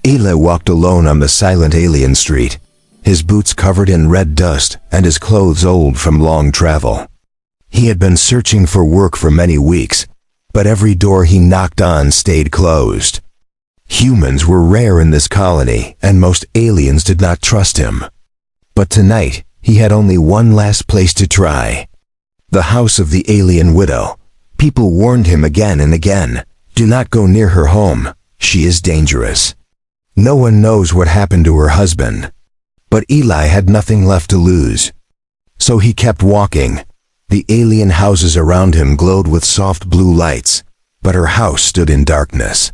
Eli walked alone on the silent alien street, his boots covered in red dust and his clothes old from long travel. He had been searching for work for many weeks, but every door he knocked on stayed closed. Humans were rare in this colony, and most aliens did not trust him. But tonight, he had only one last place to try. The house of the alien widow. People warned him again and again, "Do not go near her home. She is dangerous. No one knows what happened to her husband." But Eli had nothing left to lose. So he kept walking. The alien houses around him glowed with soft blue lights, but her house stood in darkness.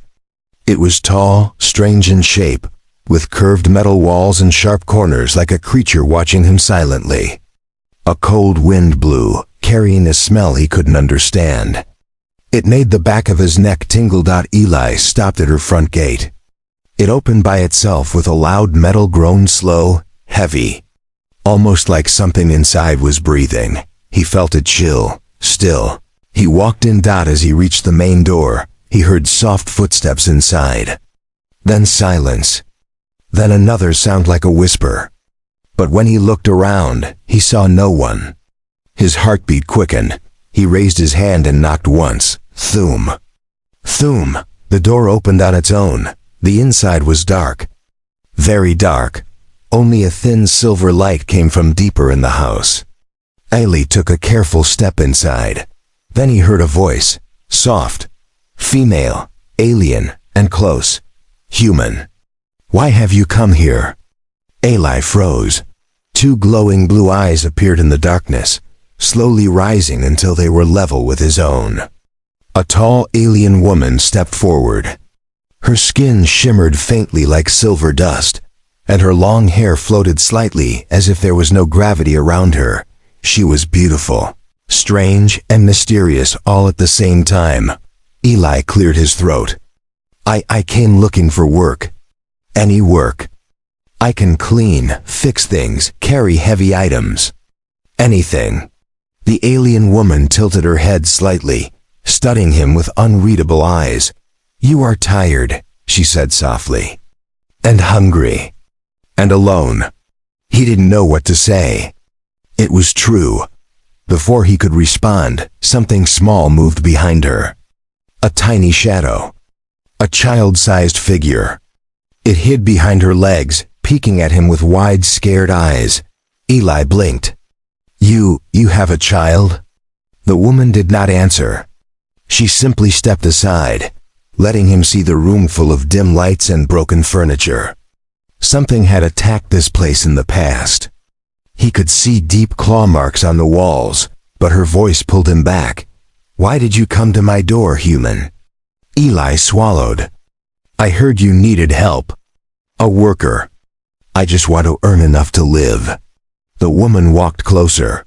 It was tall, strange in shape, with curved metal walls and sharp corners like a creature watching him silently. A cold wind blew, carrying a smell he couldn't understand. It made the back of his neck tingle. Eli stopped at her front gate. It opened by itself with a loud metal groan, slow, heavy. Almost like something inside was breathing. He felt it chill, still. He walked in. As he reached the main door, he heard soft footsteps inside. Then silence. Then another sound like a whisper. But when he looked around, he saw no one. His heartbeat quickened. He raised his hand and knocked once. Thum. Thum. The door opened on its own. The inside was dark. Very dark. Only a thin silver light came from deeper in the house. Eli took a careful step inside. Then he heard a voice. Soft. Female. Alien. And close. Human. "Why have you come here?" Eli froze. Two glowing blue eyes appeared in the darkness, slowly rising until they were level with his own. A tall alien woman stepped forward. Her skin shimmered faintly like silver dust, and her long hair floated slightly as if there was no gravity around her. She was beautiful, strange, and mysterious all at the same time. Eli cleared his throat. I came looking for work. Any work. I can clean, fix things, carry heavy items. Anything." The alien woman tilted her head slightly, studying him with unreadable eyes. "You are tired," she said softly. "And hungry. And alone." He didn't know what to say. It was true. Before he could respond, something small moved behind her. A tiny shadow. A child-sized figure. It hid behind her legs, peeking at him with wide, scared eyes. Eli blinked. You have a child?" The woman did not answer. She simply stepped aside, letting him see the room full of dim lights and broken furniture. Something had attacked this place in the past. He could see deep claw marks on the walls, but her voice pulled him back. "Why did you come to my door, human?" Eli swallowed. "I heard you needed help. A worker. I just want to earn enough to live." The woman walked closer.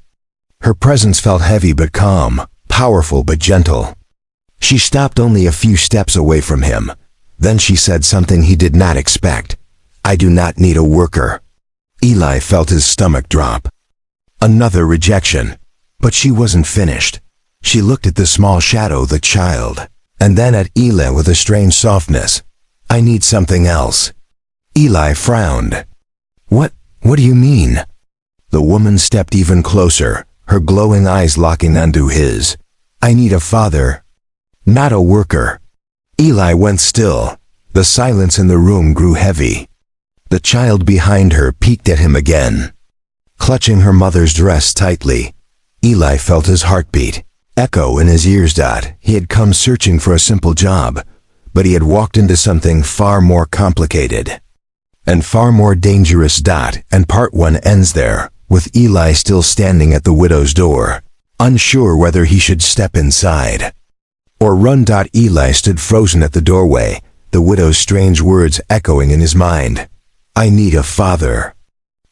Her presence felt heavy but calm, powerful but gentle. She stopped only a few steps away from him. Then she said something he did not expect. "I do not need a worker." Eli felt his stomach drop. Another rejection. But she wasn't finished. She looked at the small shadow, the child, and then at Eli with a strange softness. "I need something else." Eli frowned. What do you mean?" The woman stepped even closer, her glowing eyes locking onto his. "I need a father, not a worker." Eli went still. The silence in the room grew heavy. The child behind her peeked at him again. Clutching her mother's dress tightly, Eli felt his heartbeat echo in his ears. He had come searching for a simple job, but he had walked into something far more complicated and far more dangerous. And part one ends there, with Eli still standing at the widow's door, unsure whether he should step inside or run. Eli stood frozen at the doorway, the widow's strange words echoing in his mind. "I need a father,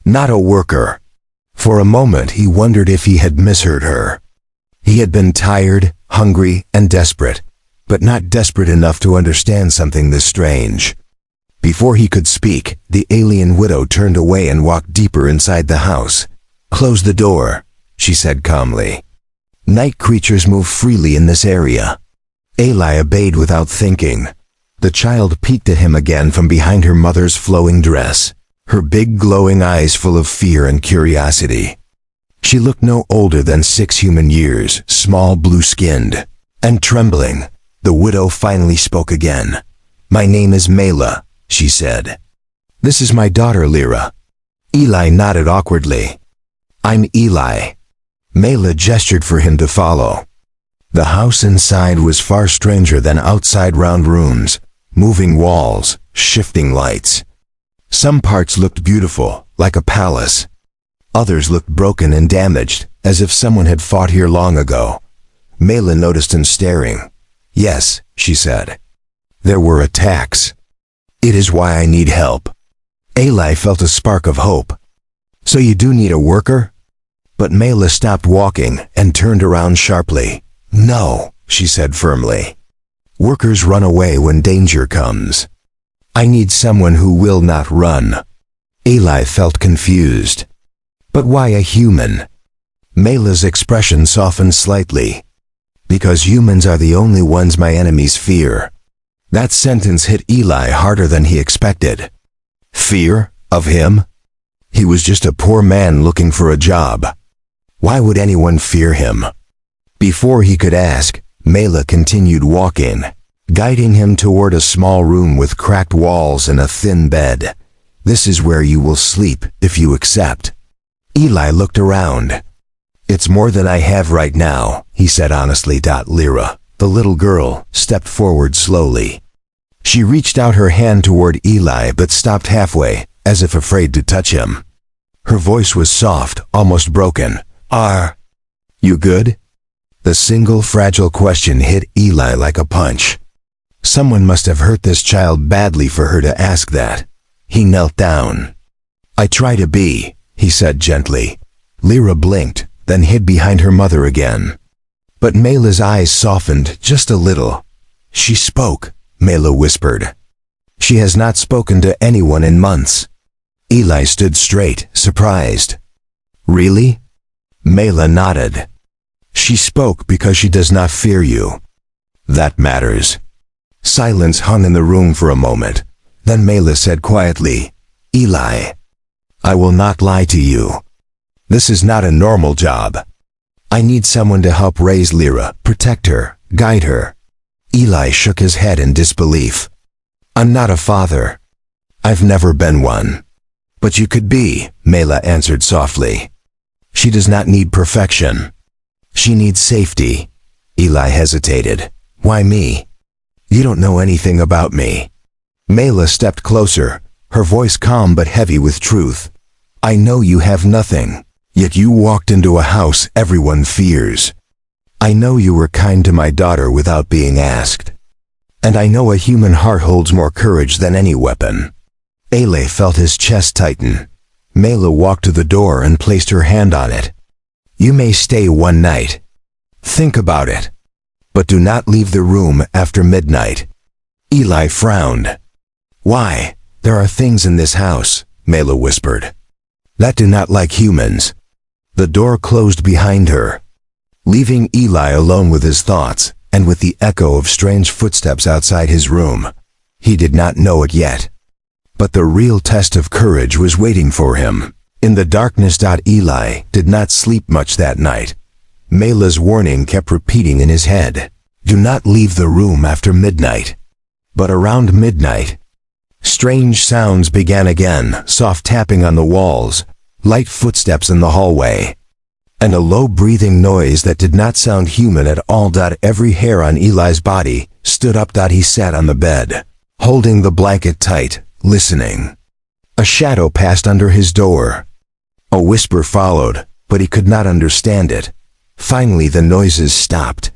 not a worker." For a moment he wondered if he had misheard her. He had been tired, hungry, and desperate, but not desperate enough to understand something this strange. Before he could speak, the alien widow turned away and walked deeper inside the house. "Close the door," she said calmly. "Night creatures move freely in this area." Eli obeyed without thinking. The child peeked at him again from behind her mother's flowing dress, her big glowing eyes full of fear and curiosity. She looked no older than 6 human years, small, blue-skinned, and trembling. The widow finally spoke again. "My name is Mela," she said. "This is my daughter Lyra." Eli nodded awkwardly. "I'm Eli." Mela gestured for him to follow. The house inside was far stranger than outside round rooms, moving walls, shifting lights. Some parts looked beautiful, like a palace. Others looked broken and damaged, as if someone had fought here long ago. Mela noticed him staring. "Yes," she said. "There were attacks. It is why I need help." Eli felt a spark of hope. "So you do need a worker?" But Mela stopped walking and turned around sharply. "No," she said firmly. "Workers run away when danger comes. I need someone who will not run." Eli felt confused. "But why a human?" Mela's expression softened slightly. "Because humans are the only ones my enemies fear." That sentence hit Eli harder than he expected. Fear of him? He was just a poor man looking for a job. Why would anyone fear him? Before he could ask, Mela continued walking, guiding him toward a small room with cracked walls and a thin bed. "This is where you will sleep if you accept." Eli looked around. "It's more than I have right now," he said honestly. Lyra, the little girl, stepped forward slowly. She reached out her hand toward Eli but stopped halfway, as if afraid to touch him. Her voice was soft, almost broken. "Are you good?" The single fragile question hit Eli like a punch. Someone must have hurt this child badly for her to ask that. He knelt down. "I try to be," he said gently. Lyra blinked, then hid behind her mother again. But Mela's eyes softened just a little. "She spoke," Mela whispered. "She has not spoken to anyone in months." Eli stood straight, surprised. "Really?" Mela nodded. "She spoke because she does not fear you. That matters." Silence hung in the room for a moment. Then Mela said quietly, "Eli, I will not lie to you. This is not a normal job. I need someone to help raise Lyra, protect her, guide her." Eli shook his head in disbelief. "I'm not a father. I've never been one." "But you could be," Mela answered softly. "She does not need perfection. She needs safety." Eli hesitated. "Why me? You don't know anything about me." Mela stepped closer, her voice calm but heavy with truth. "I know you have nothing, yet you walked into a house everyone fears. I know you were kind to my daughter without being asked. And I know a human heart holds more courage than any weapon." Eli felt his chest tighten. Mela walked to the door and placed her hand on it. "You may stay one night. Think about it. But do not leave the room after midnight." Eli frowned. "Why? There are things in this house," Mela whispered, "that do not like humans." The door closed behind her, leaving Eli alone with his thoughts and with the echo of strange footsteps outside his room. He did not know it yet. But the real test of courage was waiting for him. In the darkness. Eli did not sleep much that night. Mela's warning kept repeating in his head. Do not leave the room after midnight. But around midnight, strange sounds began again, soft tapping on the walls, light footsteps in the hallway, and a low breathing noise that did not sound human at all. Every hair on Eli's body stood up. He sat on the bed, holding the blanket tight, listening. A shadow passed under his door. A whisper followed, but he could not understand it. Finally the noises stopped.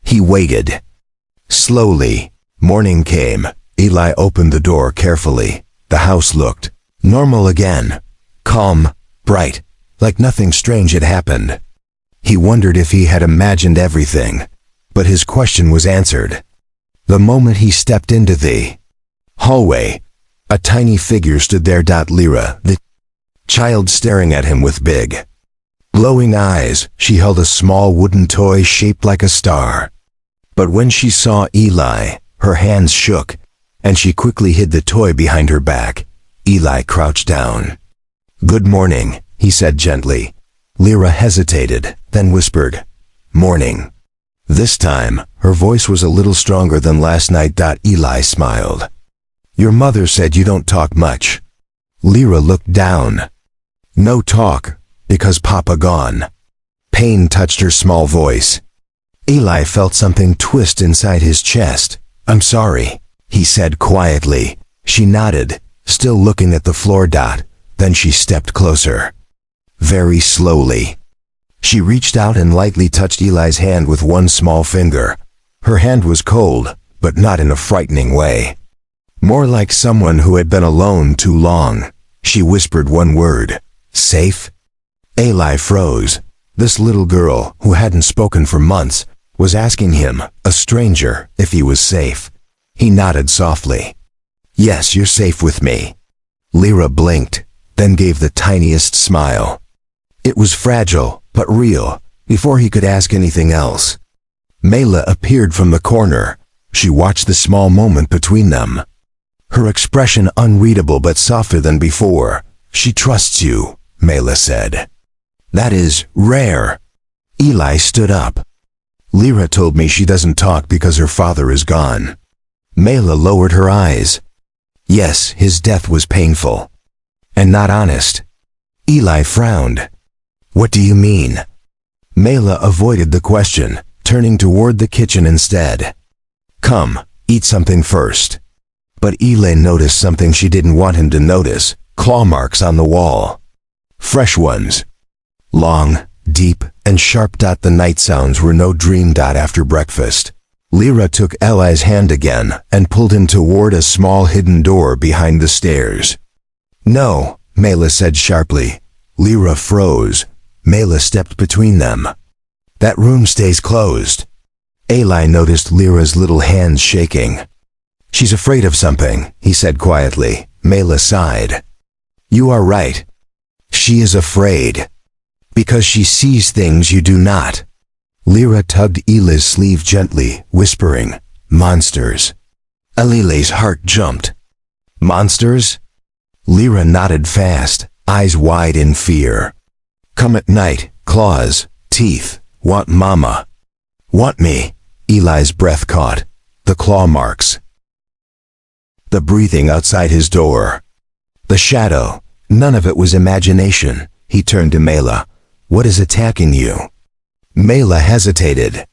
He waited. Slowly, morning came. Eli opened the door carefully. The house looked normal again, calm, bright, like nothing strange had happened. He wondered if he had imagined everything, but his question was answered. The moment he stepped into the hallway, a tiny figure stood there. Lyra, the child, staring at him with big, glowing eyes. She held a small wooden toy shaped like a star. But when she saw Eli, her hands shook, and she quickly hid the toy behind her back. Eli crouched down. "Good morning," he said gently. Lyra hesitated, then whispered, "Morning." This time, her voice was a little stronger than last night. Eli smiled. "Your mother said you don't talk much." Lyra looked down. "No talk, because Papa gone." Pain touched her small voice. Eli felt something twist inside his chest. "I'm sorry," he said quietly. She nodded, still looking at the floor. Then she stepped closer. Very slowly. She reached out and lightly touched Eli's hand with one small finger. Her hand was cold, but not in a frightening way. More like someone who had been alone too long. She whispered one word, "Safe?" Eli froze. This little girl, who hadn't spoken for months, was asking him, a stranger, if he was safe. He nodded softly. "Yes, you're safe with me." Lyra blinked, then gave the tiniest smile. It was fragile, but real, before he could ask anything else. Mela appeared from the corner. She watched the small moment between them. Her expression unreadable but softer than before. "She trusts you," Mela said. "That is rare." Eli stood up. "Lyra told me she doesn't talk because her father is gone." Mela lowered her eyes. "Yes, his death was painful. And not honest." Eli frowned. "What do you mean?" Mela avoided the question, turning toward the kitchen instead. "Come, eat something first." But Eli noticed something she didn't want him to notice, claw marks on the wall. Fresh ones. Long, deep, and sharp. The night sounds were no dream. After breakfast, Lyra took Eli's hand again and pulled him toward a small hidden door behind the stairs. "No," Mela said sharply. Lyra froze. Mela stepped between them. "That room stays closed." Eli noticed Lyra's little hands shaking. "She's afraid of something," he said quietly. Mela sighed. "You are right. She is afraid. Because she sees things you do not." Lyra tugged Eli's sleeve gently, whispering, "Monsters." Eli's heart jumped. "Monsters?" Lyra nodded fast, eyes wide in fear. "Come at night, claws, teeth, want mama." "Want me?" Eli's breath caught. The claw marks. The breathing outside his door. The shadow. None of it was imagination. He turned to Mela. "What is attacking you?" Mela hesitated.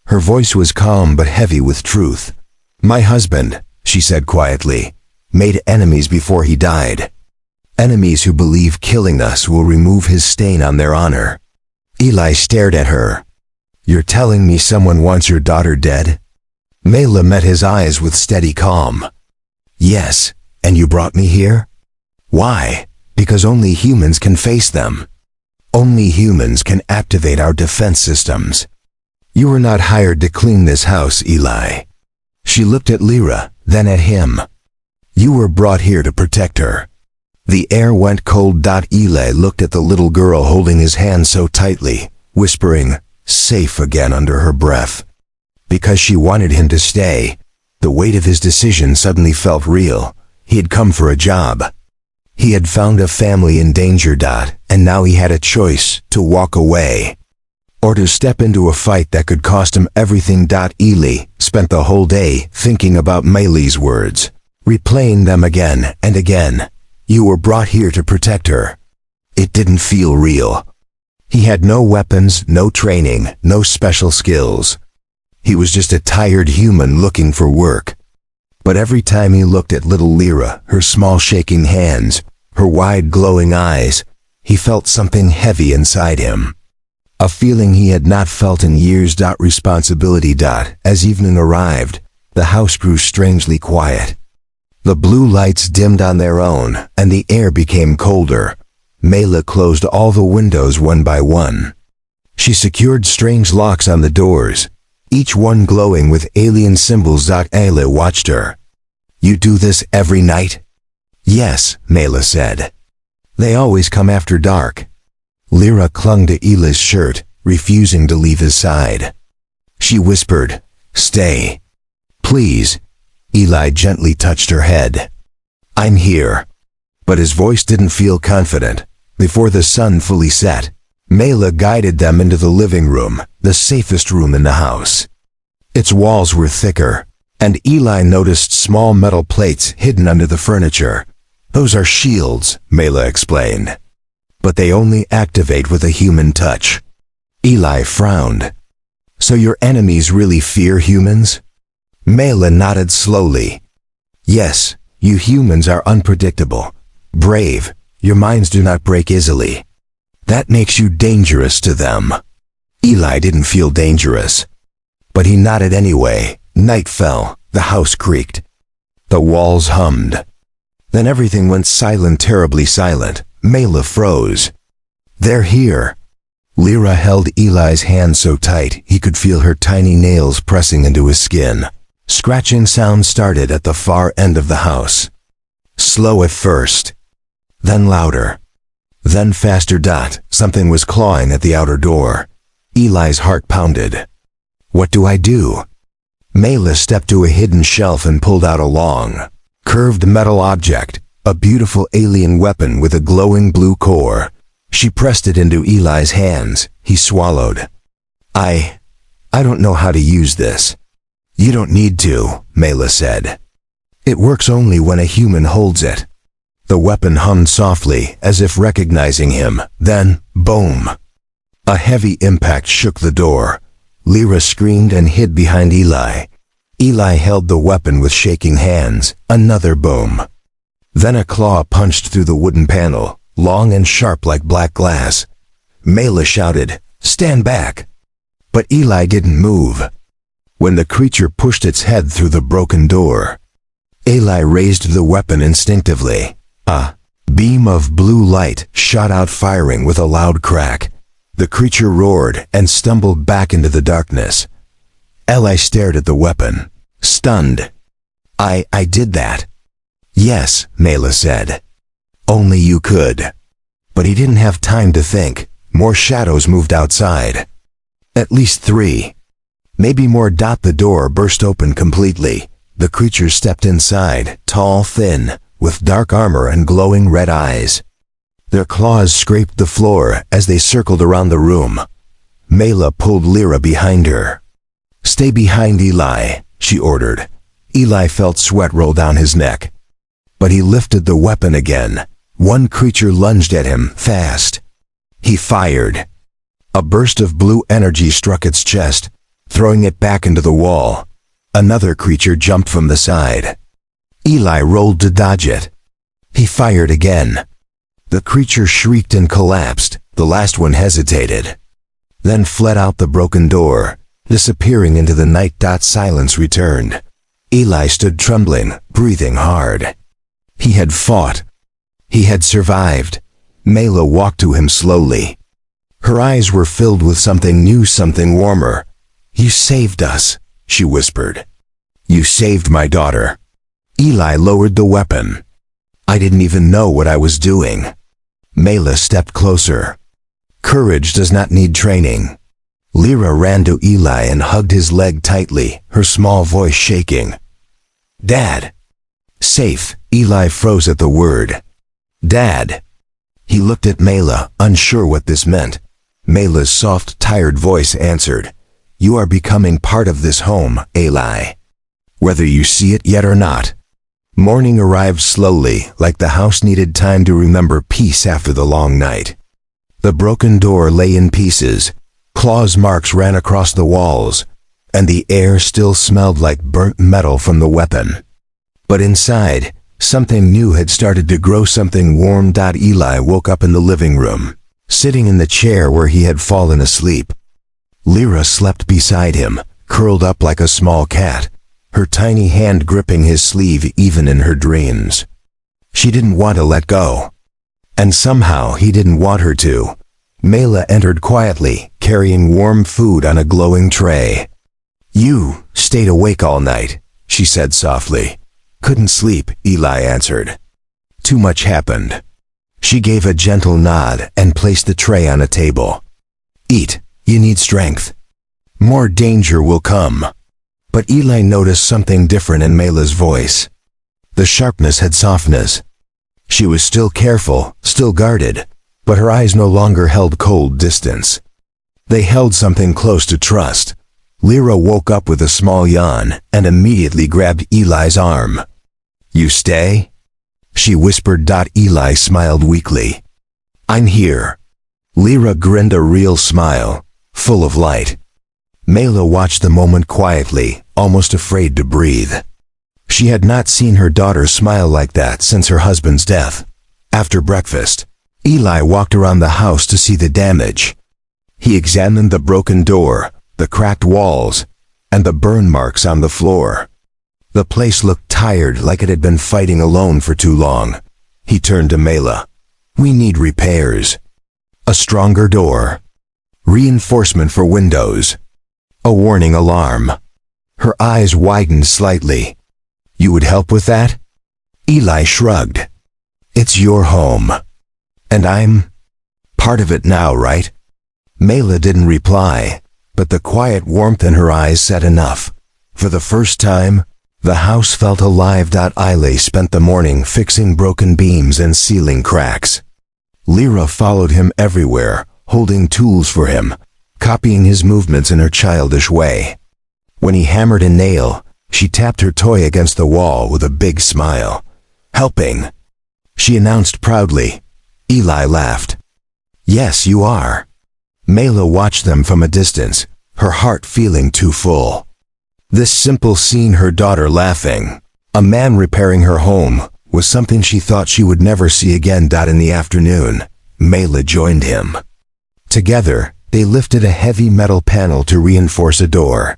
Her voice was calm but heavy with truth. "My husband," she said quietly, "made enemies before he died. Enemies who believe killing us will remove his stain on their honor." Eli stared at her. "You're telling me someone wants your daughter dead?" Mela met his eyes with steady calm. "Yes, and you brought me here?" "Why?" "Because only humans can face them. Only humans can activate our defense systems. You were not hired to clean this house, Eli." She looked at Lyra, then at him. "You were brought here to protect her." The air went cold. Eli looked at the little girl holding his hand so tightly, whispering, "Safe," again under her breath. Because she wanted him to stay. The weight of his decision suddenly felt real. He had come for a job. He had found a family in danger. And now he had a choice, to walk away or to step into a fight that could cost him everything. Eli spent the whole day thinking about Mela's words, replaying them again and again. You were brought here to protect her. It didn't feel real. He had no weapons, no training, no special skills. He was just a tired human looking for work. But every time he looked at little Lyra, her small shaking hands, her wide glowing eyes, he felt something heavy inside him. A feeling he had not felt in years. Responsibility. As evening arrived, the house grew strangely quiet. The blue lights dimmed on their own, and the air became colder. Mela closed all the windows one by one. She secured strange locks on the doors, each one glowing with alien symbols. Ayla watched her. You do this every night? Yes, Mela said. They always come after dark. Lyra clung to Ayla's shirt, refusing to leave his side. She whispered, Stay. Please. Eli gently touched her head. "I'm here." But his voice didn't feel confident. Before the sun fully set, Mela guided them into the living room, the safest room in the house. Its walls were thicker, and Eli noticed small metal plates hidden under the furniture. "Those are shields," Mela explained. "But they only activate with a human touch." Eli frowned. "So your enemies really fear humans?" Mela nodded slowly. "Yes, you humans are unpredictable, brave, your minds do not break easily. That makes you dangerous to them." Eli didn't feel dangerous, but he nodded anyway. Night fell, the house creaked. The walls hummed. Then everything went silent, terribly silent. Mela froze. "They're here." Lyra held Eli's hand so tight he could feel her tiny nails pressing into his skin. Scratching sounds started at the far end of the house. Slow at first, then louder, then faster. Something was clawing at the outer door. Eli's heart pounded. "What do I do?" Mela stepped to a hidden shelf and pulled out a long, curved metal object, a beautiful alien weapon with a glowing blue core. She pressed it into Eli's hands. He swallowed. I don't know how to use this." "You don't need to," Mela said. "It works only when a human holds it." The weapon hummed softly, as if recognizing him. Then, boom! A heavy impact shook the door. Lyra screamed and hid behind Eli. Eli held the weapon with shaking hands. Another boom. Then a claw punched through the wooden panel, long and sharp like black glass. Mela shouted, "Stand back!" But Eli didn't move. When the creature pushed its head through the broken door, Eli raised the weapon instinctively. A beam of blue light shot out, firing with a loud crack. The creature roared and stumbled back into the darkness. Eli stared at the weapon, stunned. I did that." "Yes," Mela said. "Only you could." But he didn't have time to think. More shadows moved outside. At least 3. Maybe more. The door burst open completely. The creature stepped inside, tall, thin, with dark armor and glowing red eyes. Their claws scraped the floor as they circled around the room. Mela pulled Lyra behind her. "Stay behind Eli," she ordered. Eli felt sweat roll down his neck. But he lifted the weapon again. One creature lunged at him, fast. He fired. A burst of blue energy struck its chest, throwing it back into the wall. Another creature jumped from the side. Eli rolled to dodge it. He fired again. The creature shrieked and collapsed. The last one hesitated, then fled out the broken door, disappearing into the night. Silence returned. Eli stood trembling, breathing hard. He had fought. He had survived. Mela walked to him slowly. Her eyes were filled with something new, something warmer. "You saved us," she whispered. "You saved my daughter." Eli lowered the weapon. "I didn't even know what I was doing." Mela stepped closer. Courage does not need training. Lyra ran to Eli and hugged his leg tightly, her small voice shaking. "Dad." "Safe." Eli froze at the word. "Dad." He looked at Mela, unsure what this meant. Mela's soft, tired voice answered, "You are becoming part of this home, Eli. Whether you see it yet or not." Morning arrived slowly, like the house needed time to remember peace after the long night. The broken door lay in pieces. Claws' marks ran across the walls, and the air still smelled like burnt metal from the weapon. But inside, something new had started to grow, something warm. Eli woke up in the living room, sitting in the chair where he had fallen asleep. Lyra slept beside him, curled up like a small cat, her tiny hand gripping his sleeve even in her dreams. She didn't want to let go. And somehow he didn't want her to. Mela entered quietly, carrying warm food on a glowing tray. "You stayed awake all night," she said softly. "Couldn't sleep," Eli answered. "Too much happened." She gave a gentle nod and placed the tray on a table. "Eat, you need strength. More danger will come." But Eli noticed something different in Mela's voice. The sharpness had softness. She was still careful, still guarded, but her eyes no longer held cold distance. They held something close to trust. Lyra woke up with a small yawn and immediately grabbed Eli's arm. "You stay?" she whispered. Eli smiled weakly. "I'm here." Lyra grinned a real smile, full of light. Mela watched the moment quietly, almost afraid to breathe. She had not seen her daughter smile like that since her husband's death. After breakfast, Eli walked around the house to see the damage. He examined the broken door, the cracked walls, and the burn marks on the floor. The place looked tired, like it had been fighting alone for too long. He turned to Mela. "We need repairs. A stronger door. Reinforcement for windows. A warning alarm." Her eyes widened slightly. "You would help with that?" Eli shrugged. "It's your home. And I'm part of it now, right?" Mela didn't reply, but the quiet warmth in her eyes said enough. For the first time, the house felt alive. Eli spent the morning fixing broken beams and sealing cracks. Lyra followed him everywhere, holding tools for him, copying his movements in her childish way. When he hammered a nail, she tapped her toy against the wall with a big smile. "Helping," she announced proudly. Eli laughed. "Yes, you are." Mela watched them from a distance, her heart feeling too full. This simple scene, her daughter laughing, a man repairing her home, was something she thought she would never see again. In the afternoon, Mela joined him. Together, they lifted a heavy metal panel to reinforce a door.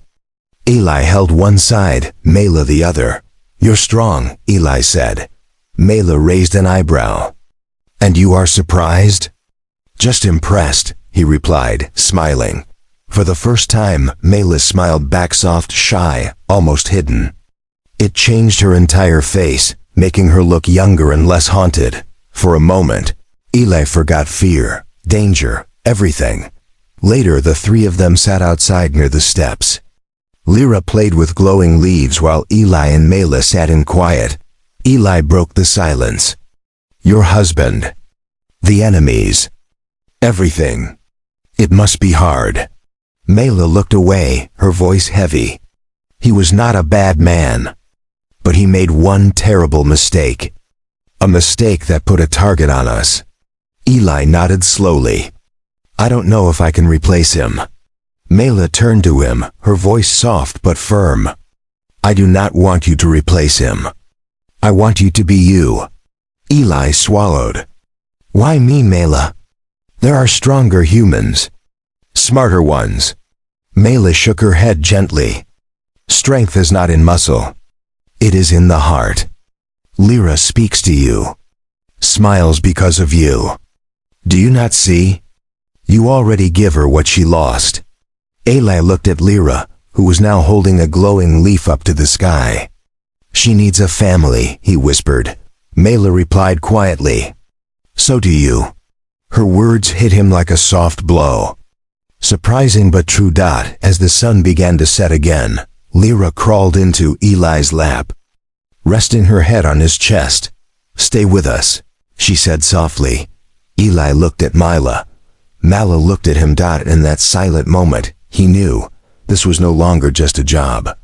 Eli held one side, Mela the other. "You're strong," Eli said. Mela raised an eyebrow. "And you are surprised?" "Just impressed," he replied, smiling. For the first time, Mela smiled back, soft, shy, almost hidden. It changed her entire face, making her look younger and less haunted. For a moment, Eli forgot fear, danger, everything. Later, the three of them sat outside near the steps. Lyra played with glowing leaves while Eli and Mela sat in quiet. Eli broke the silence. "Your husband. The enemies. Everything. It must be hard." Mela looked away, her voice heavy. "He was not a bad man. But he made one terrible mistake. A mistake that put a target on us." Eli nodded slowly. "I don't know if I can replace him." Mela turned to him, her voice soft but firm. "I do not want you to replace him. I want you to be you." Eli swallowed. "Why me, Mela? There are stronger humans. Smarter ones." Mela shook her head gently. "Strength is not in muscle. It is in the heart. Lyra speaks to you. Smiles because of you. Do you not see? You already give her what she lost." Eli looked at Lyra, who was now holding a glowing leaf up to the sky. "She needs a family," he whispered. Mela replied quietly. "So do you." Her words hit him like a soft blow. Surprising but true. As the sun began to set again, Lyra crawled into Eli's lap, resting her head on his chest. "Stay with us," she said softly. Eli looked at Mela. Mela looked at him. In that silent moment, he knew this was no longer just a job.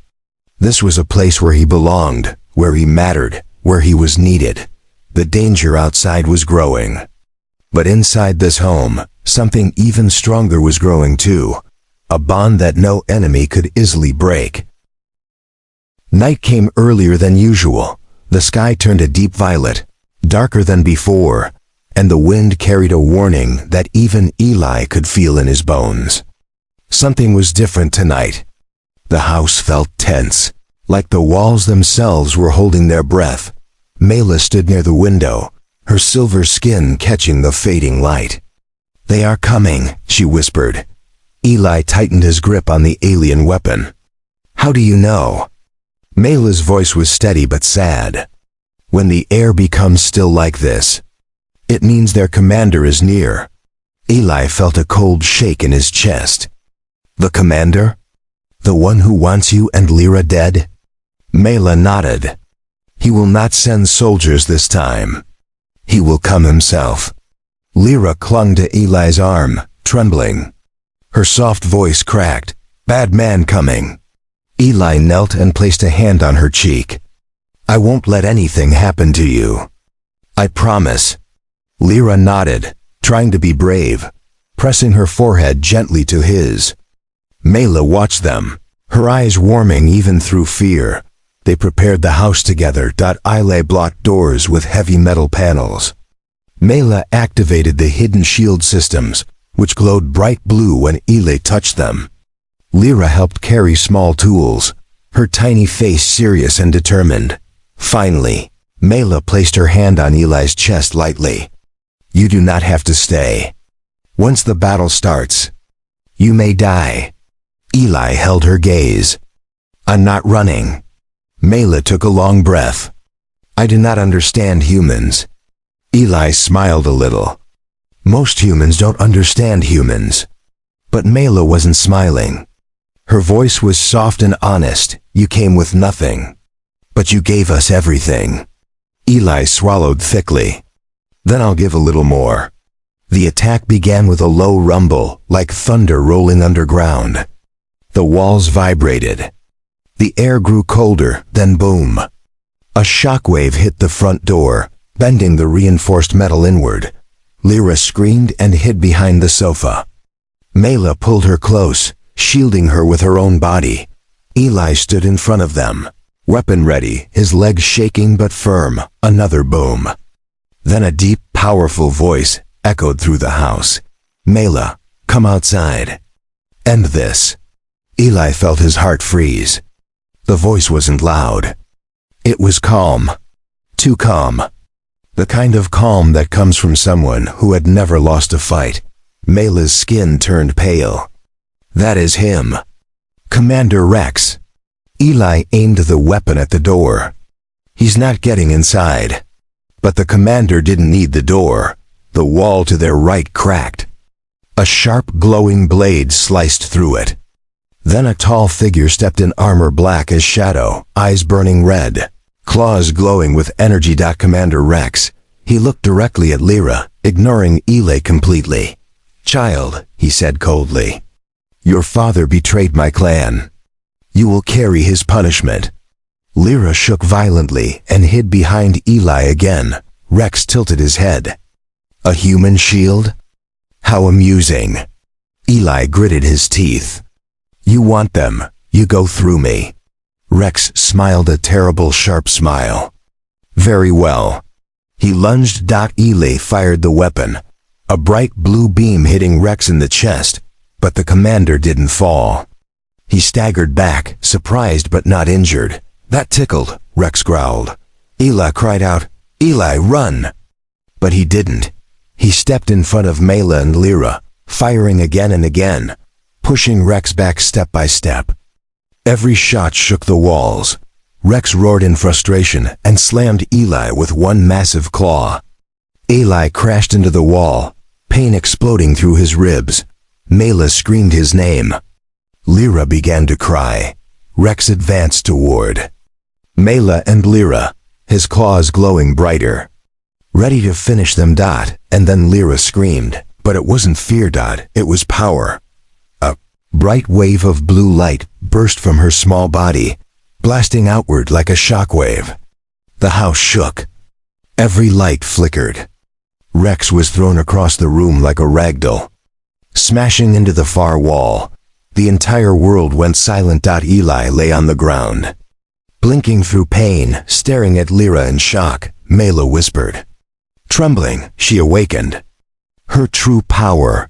This was a place where he belonged, where he mattered, where he was needed. The danger outside was growing. But inside this home, something even stronger was growing too. A bond that no enemy could easily break. Night came earlier than usual. The sky turned a deep violet, darker than before, and the wind carried a warning that even Eli could feel in his bones. Something was different tonight. The house felt tense, like the walls themselves were holding their breath. Mela stood near the window, her silver skin catching the fading light. "They are coming," she whispered. Eli tightened his grip on the alien weapon. "How do you know?" Mela's voice was steady but sad. "When the air becomes still like this, it means their commander is near." Eli felt a cold shake in his chest. "The commander?" The one who wants you and Lyra dead? Mela nodded. He will not send soldiers this time. He will come himself. Lyra clung to Eli's arm, trembling. Her soft voice cracked. Bad man coming. Eli knelt and placed a hand on her cheek. I won't let anything happen to you. I promise. Lyra nodded, trying to be brave, pressing her forehead gently to his. Mela watched them, her eyes warming even through fear. They prepared the house together. Eli blocked doors with heavy metal panels. Mela activated the hidden shield systems, which glowed bright blue when Eli touched them. Lyra helped carry small tools, her tiny face serious and determined. Finally, Mela placed her hand on Eli's chest lightly. You do not have to stay. Once the battle starts, you may die. Eli held her gaze. I'm not running. Mela took a long breath. I do not understand humans. Eli smiled a little. Most humans don't understand humans. But Mela wasn't smiling. Her voice was soft and honest. You came with nothing. But you gave us everything. Eli swallowed thickly. Then I'll give a little more. The attack began with a low rumble, like thunder rolling underground. The walls vibrated. The air grew colder, then boom. A shockwave hit the front door, bending the reinforced metal inward. Lyra screamed and hid behind the sofa. Mela pulled her close, shielding her with her own body. Eli stood in front of them, weapon ready, his legs shaking but firm. Another boom. Then a deep, powerful voice echoed through the house. Mela, come outside. End this. Eli felt his heart freeze. The voice wasn't loud. It was calm. Too calm. The kind of calm that comes from someone who had never lost a fight. Mela's skin turned pale. That is him. Commander Rex. Eli aimed the weapon at the door. He's not getting inside. But the commander didn't need the door. The wall to their right cracked. A sharp, glowing blade sliced through it. Then a tall figure stepped in, armor black as shadow, eyes burning red, claws glowing with energy. Commander Rex. He looked directly at Lyra, ignoring Eli completely. Child, he said coldly. Your father betrayed my clan. You will carry his punishment. Lyra shook violently and hid behind Eli again. Rex tilted his head. A human shield? How amusing. Eli gritted his teeth. You want them, you go through me. Rex smiled a terrible sharp smile. Very well. He lunged. Eli fired the weapon. A bright blue beam hitting Rex in the chest, but the commander didn't fall. He staggered back, surprised but not injured. That tickled, Rex growled. Eli cried out, Eli, run! But he didn't. He stepped in front of Mela and Lyra, firing again and again, pushing Rex back step by step. Every shot shook the walls. Rex roared in frustration and slammed Eli with one massive claw. Eli crashed into the wall, pain exploding through his ribs. Mela screamed his name. Lyra began to cry. Rex advanced toward Mela and Lyra, his claws glowing brighter, ready to finish them. And then Lyra screamed, but it wasn't fear. It was power. A bright wave of blue light burst from her small body, blasting outward like a shockwave. The house shook. Every light flickered. Rex was thrown across the room like a ragdoll, smashing into the far wall. The entire world went silent. Eli lay on the ground, blinking through pain, staring at Lyra in shock. Mela whispered. Trembling, she awakened. Her true power.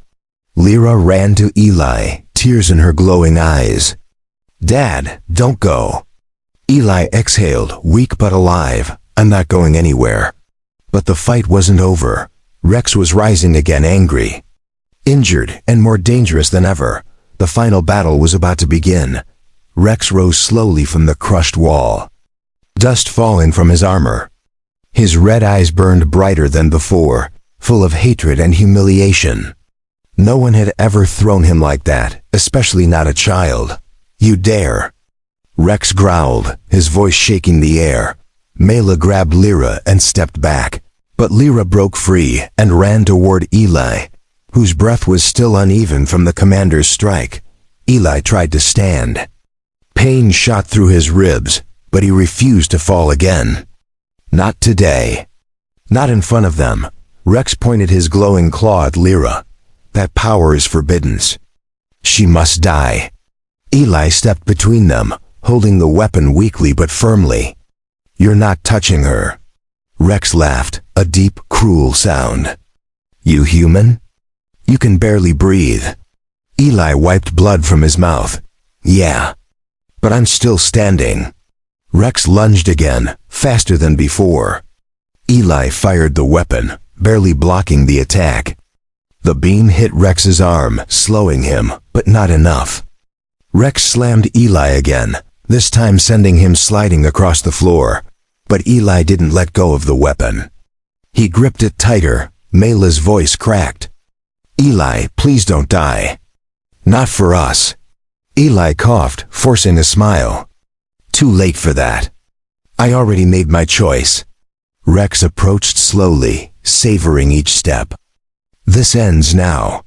Lyra ran to Eli, tears in her glowing eyes. Dad, don't go. Eli exhaled, weak but alive. I'm not going anywhere. But the fight wasn't over. Rex was rising again, angry, injured, and more dangerous than ever. The final battle was about to begin. Rex rose slowly from the crushed wall, dust falling from his armor. His red eyes burned brighter than before, full of hatred and humiliation. No one had ever thrown him like that, especially not a child. You dare? Rex growled, his voice shaking the air. Mela grabbed Lyra and stepped back, but Lyra broke free and ran toward Eli, whose breath was still uneven from the commander's strike. Eli tried to stand. Pain shot through his ribs, but he refused to fall again. Not today. Not in front of them. Rex pointed his glowing claw at Lyra. That power is forbidden. She must die. Eli stepped between them, holding the weapon weakly but firmly. You're not touching her. Rex laughed, a deep, cruel sound. You human? You can barely breathe. Eli wiped blood from his mouth. Yeah. But I'm still standing. Rex lunged again, faster than before. Eli fired the weapon, barely blocking the attack. The beam hit Rex's arm, slowing him, but not enough. Rex slammed Eli again, this time sending him sliding across the floor. But Eli didn't let go of the weapon. He gripped it tighter. Mela's voice cracked. Eli, please don't die. Not for us. Eli coughed, forcing a smile. Too late for that. I already made my choice. Rex approached slowly, savoring each step. This ends now.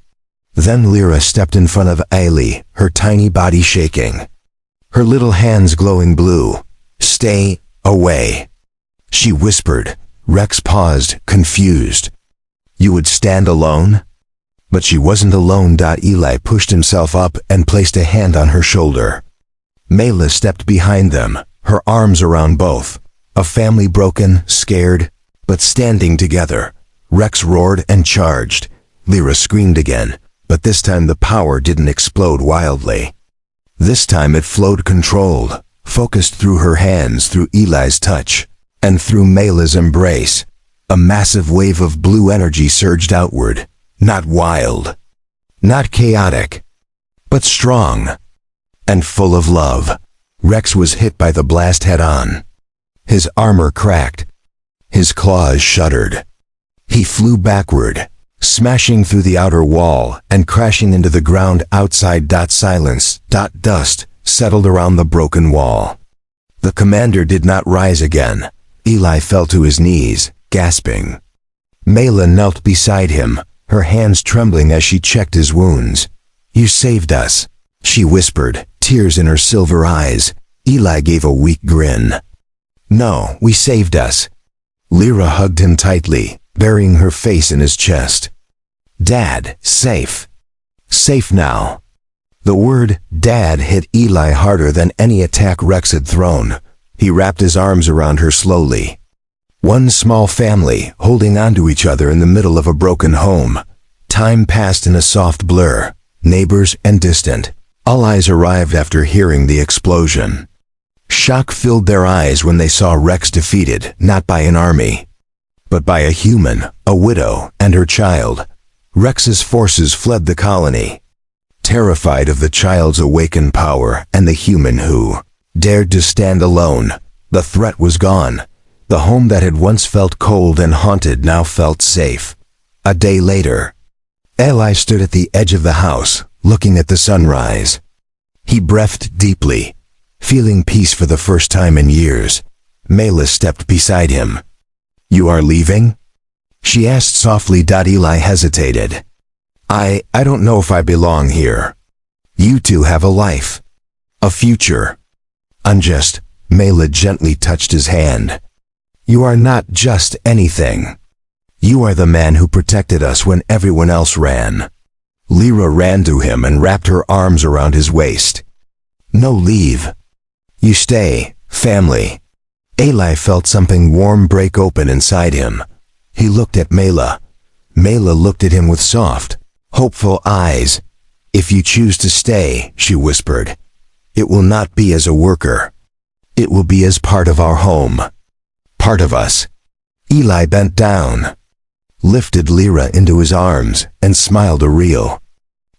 Then Lyra stepped in front of Ailey, her tiny body shaking. Her little hands glowing blue. Stay away. She whispered. Rex paused, confused. You would stand alone? But she wasn't alone. Eli pushed himself up and placed a hand on her shoulder. Mela stepped behind them, her arms around both. A family broken, scared, but standing together. Rex roared and charged. Lyra screamed again, but this time the power didn't explode wildly. This time it flowed controlled, focused through her hands, through Eli's touch, and through Mela's embrace. A massive wave of blue energy surged outward, not wild, not chaotic, but strong, and full of love. Rex was hit by the blast head-on. His armor cracked. His claws shuddered. He flew backward, smashing through the outer wall and crashing into the ground outside. Silence. Dust settled around the broken wall. The commander did not rise again. Eli fell to his knees, gasping. Mela knelt beside him, her hands trembling as she checked his wounds. You saved us, she whispered, tears in her silver eyes. Eli gave a weak grin. No, we saved us. Lyra hugged him tightly, burying her face in his chest. Dad, safe. Safe now. The word Dad hit Eli harder than any attack Rex had thrown. He wrapped his arms around her slowly. One small family, holding onto each other in the middle of a broken home. Time passed in a soft blur, neighbors and distant. All eyes arrived after hearing the explosion. Shock filled their eyes when they saw Rex defeated, not by an army, but by a human, a widow, and her child. Rex's forces fled the colony, terrified of the child's awakened power and the human who dared to stand alone. The threat was gone. The home that had once felt cold and haunted now felt safe. A day later, Eli stood at the edge of the house, looking at the sunrise. He breathed deeply, feeling peace for the first time in years. Mela stepped beside him. You are leaving? She asked softly. Eli hesitated. I don't know if I belong here. You two have a life, a future. Unjust. Mela gently touched his hand. You are not just anything. You are the man who protected us when everyone else ran. Lyra ran to him and wrapped her arms around his waist. No leave. You stay, family. Eli felt something warm break open inside him. He looked at Mela. Mela looked at him with soft, hopeful eyes. If you choose to stay, she whispered, it will not be as a worker. It will be as part of our home. Part of us. Eli bent down, lifted Lyra into his arms, and smiled a real,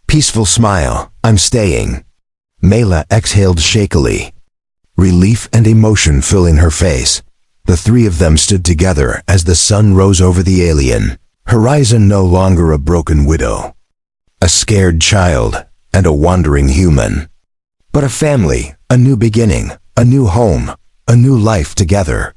peaceful smile. I'm staying. Mela exhaled shakily, relief and emotion filling her face. The three of them stood together as the sun rose over the alien horizon, no longer a broken widow, a scared child, and a wandering human. but a family, a new beginning, a new home, a new life together.